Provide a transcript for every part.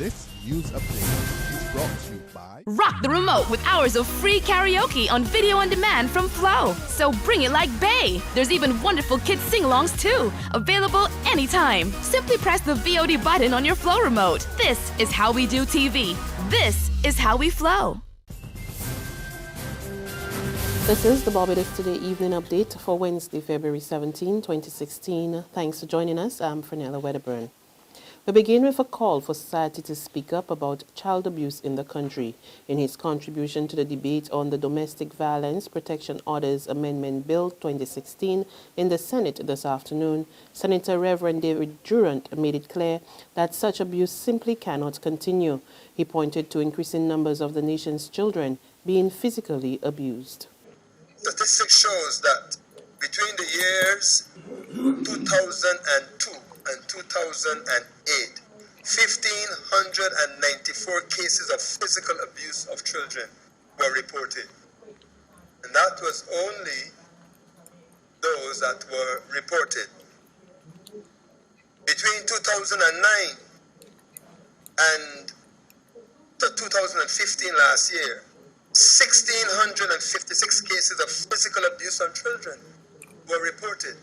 This news update is brought to you by Rock the remote with hours of free karaoke on video on demand from Flow. So bring it like Bay. There's even wonderful kids sing-alongs too. Available anytime. Simply press the VOD button on your Flow remote. This is how we do TV. This is how we flow. This is the Barbados Today evening update for Wednesday, February 17, 2016. Thanks for joining us. I'm Fernella Wedderburn. We begin with a call for society to speak up about child abuse in the country. In his contribution to the debate on the Domestic Violence Protection Orders Amendment Bill 2016 in the Senate this afternoon, Senator Rev David Durant made it clear that such abuse simply cannot continue. He pointed to increasing numbers of the nation's children being physically abused. Statistics shows that between the years 2002 and 2008, 1,594 cases of physical abuse of children were reported. And that was only those that were reported. Between 2009 and 2015 last year, 1,656 cases of physical abuse on children were reported.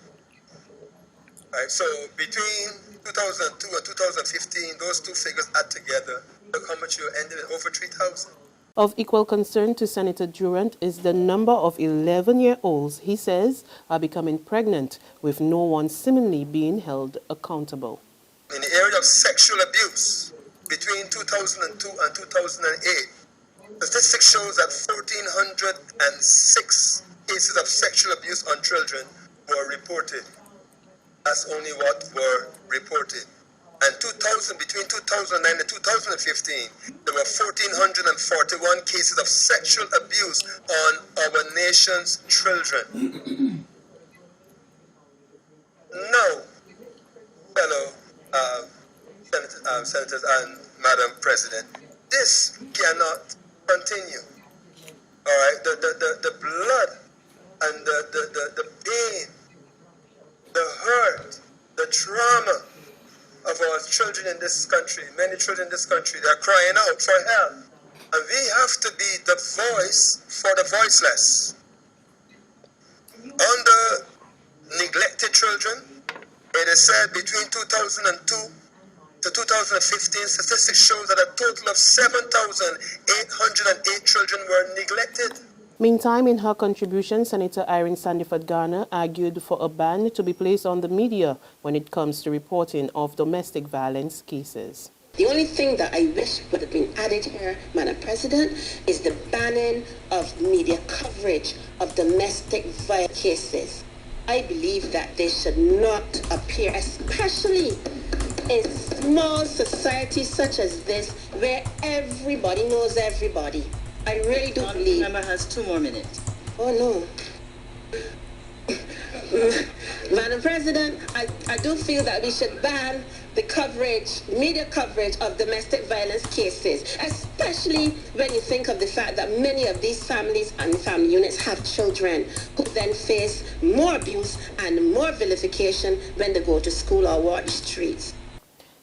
Right, so between 2002 and 2015, those two figures add together, look how much you ended at over 3,000. Of equal concern to Senator Durant is the number of 11-year-olds he says are becoming pregnant, with no one seemingly being held accountable. In the area of sexual abuse, between 2002 and 2008, statistics shows that 1,406 cases of sexual abuse on children were reported. That's only what were reported. And between 2009 and 2015, there were 1,441 cases of sexual abuse on our nation's children. Now, fellow senators and Madam President, this cannot continue. All right, the blood and the pain, the hurt, the trauma of our children in this country, many children in this country, they're crying out for help. And we have to be the voice for the voiceless. On the neglected children, it is said between 2002 to 2015, statistics show that a total of 7,808 children were neglected. Meantime, in her contribution, Senator Irene Sandiford Garner argued for a ban to be placed on the media when it comes to reporting of domestic violence cases. The only thing that I wish would have been added here, Madam President, is the banning of media coverage of domestic violence cases. I believe that they should not appear, especially in small societies such as this, where everybody knows everybody. I really do believe. The member has 2 more minutes. Oh no. Madam President, I do feel that we should ban the coverage, media coverage of domestic violence cases, especially when you think of the fact that many of these families and family units have children who then face more abuse and more vilification when they go to school or walk the streets.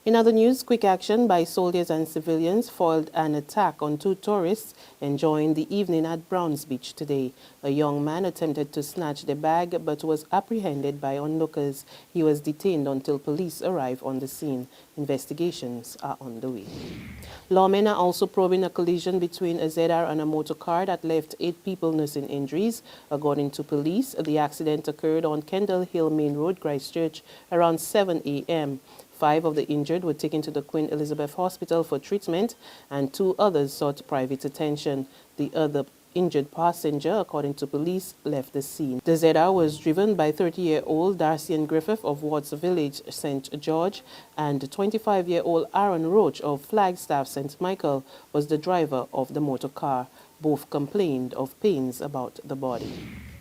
In other news, quick action by soldiers and civilians foiled an attack on 2 tourists enjoying the evening at Browns Beach today. A young man attempted to snatch the bag but was apprehended by onlookers. He was detained until police arrived on the scene. Investigations are underway. Lawmen are also probing a collision between a ZR and a motor car that left 8 people nursing injuries. According to police, the accident occurred on Kendall Hill Main Road, Christchurch, around 7 a.m. 5 of the injured were taken to the Queen Elizabeth Hospital for treatment, and 2 others sought private attention. The other injured passenger, according to police, left the scene. The ZR was driven by 30-year-old Darcy Griffith of Watts Village, St. George, and 25-year-old Aaron Roach of Flagstaff, St. Michael, was the driver of the motor car. Both complained of pains about the body.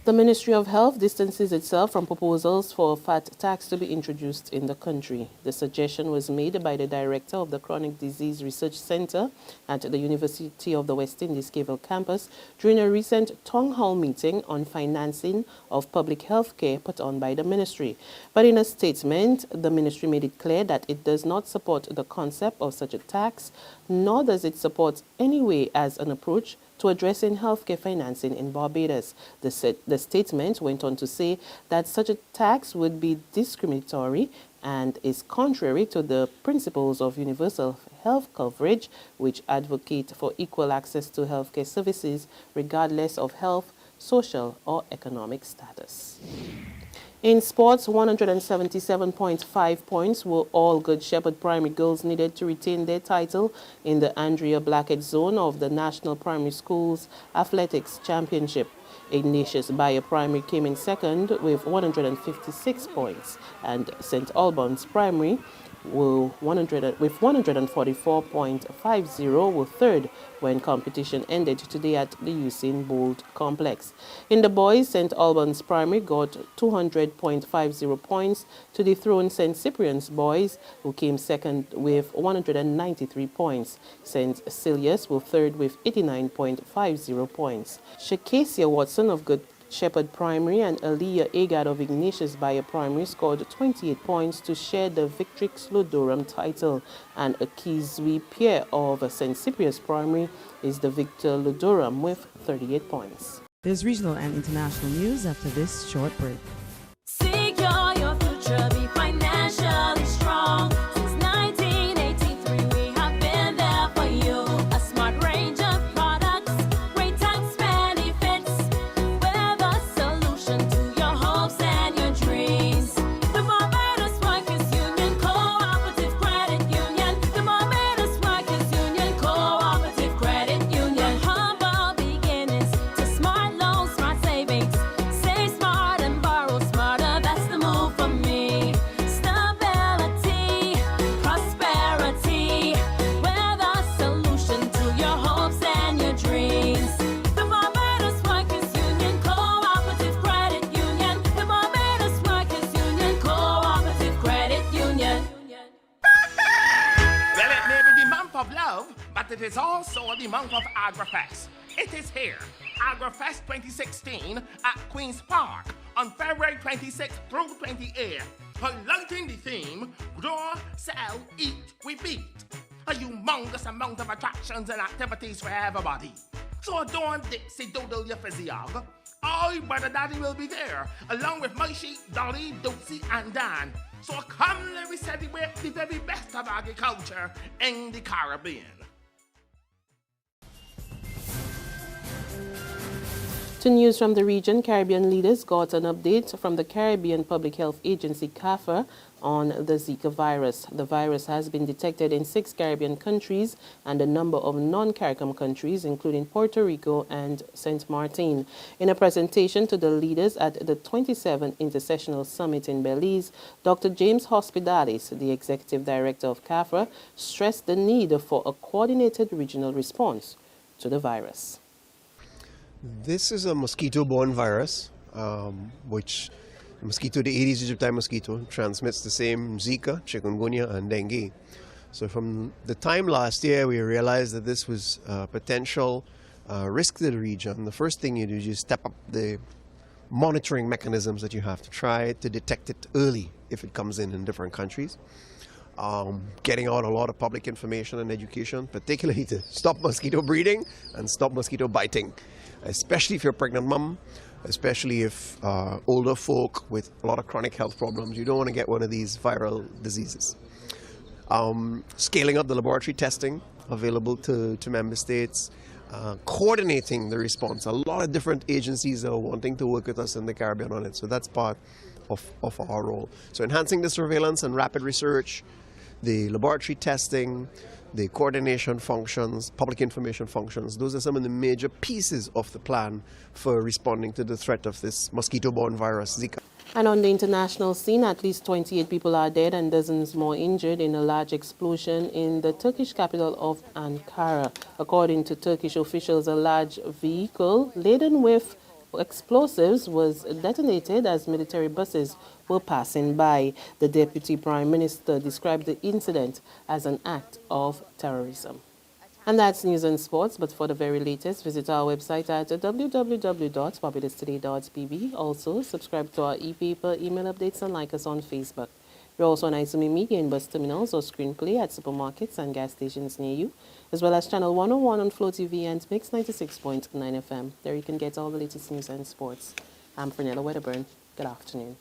The Ministry of Health distances itself from proposals for a fat tax to be introduced in the country. The suggestion was made by the director of the Chronic Disease Research Center at the University of the West Indies Caval campus during a recent town hall meeting on financing of public health care put on by the ministry. But in a statement, the ministry made it clear that it does not support the concept of such a tax, nor does it support any way as an approach to addressing healthcare financing in Barbados. The statement went on to say that such a tax would be discriminatory and is contrary to the principles of universal health coverage, which advocate for equal access to healthcare services regardless of health, social, or economic status. In sports, 177.5 points were all Good Shepherd Primary girls needed to retain their title in the Andrea Blackett zone of the National Primary Schools Athletics Championship. Ignatius Bayer Primary came in second with 156 points, and St. Albans Primary with 144.50 were third when competition ended today at the Usain Bolt complex. In the boys, St. Albans Primary got 200.50 points to dethrone St. Cyprian's boys, who came second with 193 points. St. Celius were third with 89.50 points. Shakasia Watson of Good Shepherd Primary and Aliyah Agad of Ignatius Bayer Primary scored 28 points to share the Victrix Lodorum title, and Akizwi Pierre of St. Cyprian's Primary is the victor Lodorum with 38 points. There's regional and international news after this short break. Secure your future, be financially strong. Since 1983, we have been there for you. A smart range of products, great tax benefits. We're the solution to your hopes and your dreams. The Barbados Workers Union Cooperative Credit Union. The Barbados Workers Union Cooperative Credit Union. Humble beginnings to smart loans, smart savings. Save smart and borrow smarter, that's the move for me. Stability, prosperity, we're the solution to your hopes and your dreams. The Barbados Workers Union Cooperative Credit Union. The Barbados Workers Union Cooperative Credit Union. Well, it may be the month of love, but it is also the month of AgriFest. It is here, AgriFest 2016 at Queen's Park on February 26th through 28th, highlighting the theme, Grow, Sell, Eat, We Beat. A humongous amount of attractions and activities for everybody. So don't Dixie doodle your physiog. I, Brother Daddy, will be there, along with my sheep, Dolly, Dootsy, and Dan. So come, let me celebrate the very best of agriculture in the Caribbean. To news from the region, Caribbean leaders got an update from the Caribbean Public Health Agency, CAFA, on the Zika virus. The virus has been detected in 6 Caribbean countries and a number of non-CARICOM countries, including Puerto Rico and St. Martin. In a presentation to the leaders at the 27th Intersessional Summit in Belize, Dr. James Hospitalis, the executive director of CAFA, stressed the need for a coordinated regional response to the virus. This is a mosquito-borne virus, which the mosquito, the Aedes aegypti mosquito, transmits the same Zika, chikungunya, and dengue. So from the time last year we realized that this was a potential risk to the region. The first thing you do is you step up the monitoring mechanisms that you have to try to detect it early if it comes in different countries. Getting out a lot of public information and education, particularly to stop mosquito breeding and stop mosquito biting, especially if you're a pregnant mom, especially if older folk with a lot of chronic health problems. You don't want to get one of these viral diseases. Scaling up the laboratory testing available to member states, coordinating the response. A lot of different agencies are wanting to work with us in the Caribbean on it, so that's part of our role. So enhancing the surveillance and rapid research, the laboratory testing, the coordination functions, public information functions, those are some of the major pieces of the plan for responding to the threat of this mosquito-borne virus, Zika. And on the international scene, at least 28 people are dead and dozens more injured in a large explosion in the Turkish capital of Ankara. According to Turkish officials, a large vehicle laden with explosives was detonated as military buses were passing by. The Deputy Prime Minister described the incident as an act of terrorism. And that's news and sports, but for the very latest, visit our website at www.barbadostoday.pb. Also, subscribe to our e-paper, email updates, and like us on Facebook. We're also on Isumi Media in bus terminals or screenplay at supermarkets and gas stations near you, as well as Channel 101 on Flow TV and Mix 96.9 FM. There you can get all the latest news and sports. I'm Fernella Wedderburn. Good afternoon.